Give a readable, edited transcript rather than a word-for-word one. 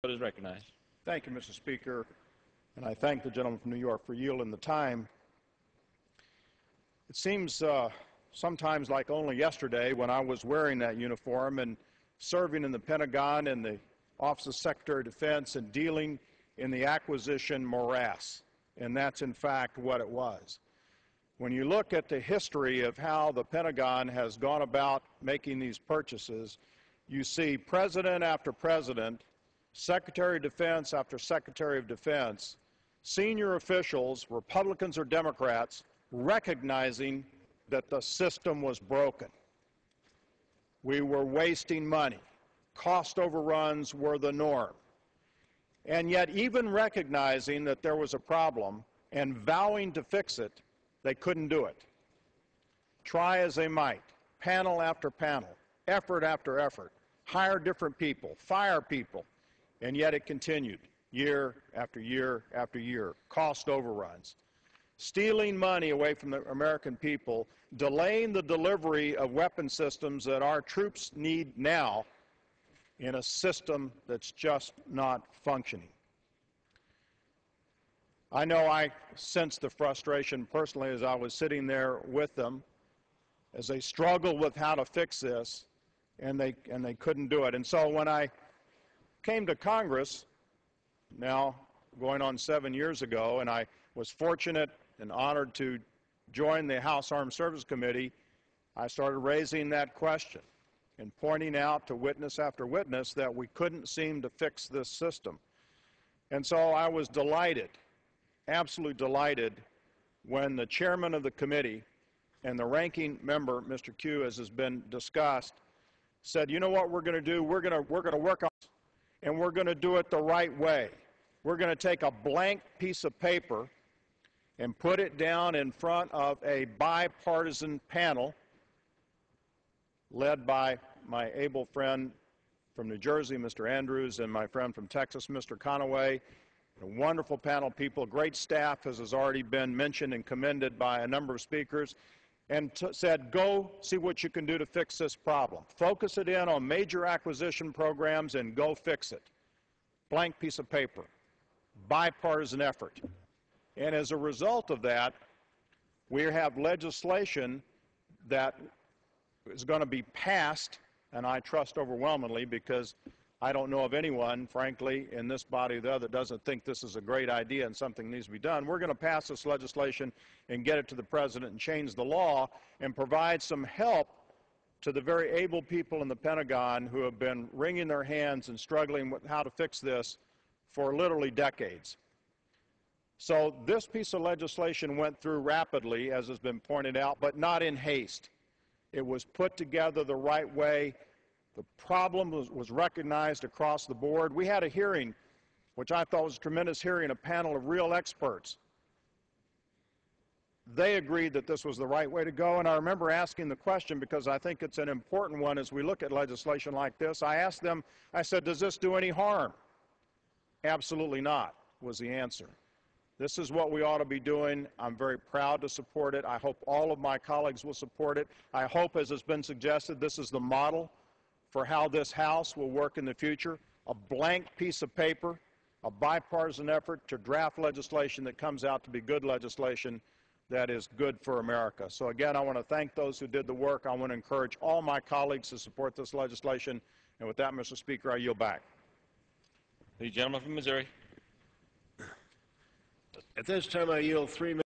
Is recognized. Thank you, Mr. Speaker, and I thank the gentleman from New York for yielding the time. It seems sometimes like only yesterday when I was wearing that uniform and serving in the Pentagon and the Office of Secretary of Defense and dealing in the acquisition morass, and that's in fact what it was. When you look at the history of how the Pentagon has gone about making these purchases, you see president after president, Secretary of Defense after Secretary of Defense, senior officials, Republicans or Democrats, recognizing that the system was broken. We were wasting money. Cost overruns were the norm. And yet, even recognizing that there was a problem and vowing to fix it, they couldn't do it. Try as they might, panel after panel, effort after effort, hire different people, fire people, and yet it continued year after year after year. Cost overruns, stealing money away from the American people, delaying the delivery of weapon systems that our troops need now in a system that's just not functioning. I know I sensed the frustration personally as I was sitting there with them as they struggled with how to fix this, and they couldn't do it. And so when I came to Congress, now going on 7 years ago, and I was fortunate and honored to join the House Armed Services Committee, I started raising that question and pointing out to witness after witness that we couldn't seem to fix this system. And so I was delighted, absolutely delighted, when the chairman of the committee and the ranking member, Mr. Q, as has been discussed, said, you know what we're going to do? We're going to work on this, and we're going to do it the right way. We're going to take a blank piece of paper and put it down in front of a bipartisan panel led by my able friend from New Jersey, Mr. Andrews, and my friend from Texas, Mr. Conaway. A wonderful panel of people, great staff, as has already been mentioned and commended by a number of speakers, and said, go see what you can do to fix this problem. Focus it in on major acquisition programs and go fix it. Blank piece of paper. Bipartisan effort. And as a result of that, we have legislation that is going to be passed, and I trust overwhelmingly, because I don't know of anyone, frankly, in this body or the other that doesn't think this is a great idea and something needs to be done. We're going to pass this legislation and get it to the President and change the law and provide some help to the very able people in the Pentagon who have been wringing their hands and struggling with how to fix this for literally decades. So this piece of legislation went through rapidly, as has been pointed out, but not in haste. It was put together the right way. The problem was recognized across the board. We had a hearing, which I thought was a tremendous hearing, a panel of real experts. They agreed that this was the right way to go, and I remember asking the question, because I think it's an important one as we look at legislation like this. I asked them, I said, does this do any harm? Absolutely not, was the answer. This is what we ought to be doing. I'm very proud to support it. I hope all of my colleagues will support it. I hope, as has been suggested, this is the model for how this House will work in the future. A blank piece of paper, a bipartisan effort to draft legislation that comes out to be good legislation that is good for America. So again, I want to thank those who did the work. I want to encourage all my colleagues to support this legislation. And with that, Mr. Speaker, I yield back. The gentleman from Missouri. At this time, I yield 3 minutes.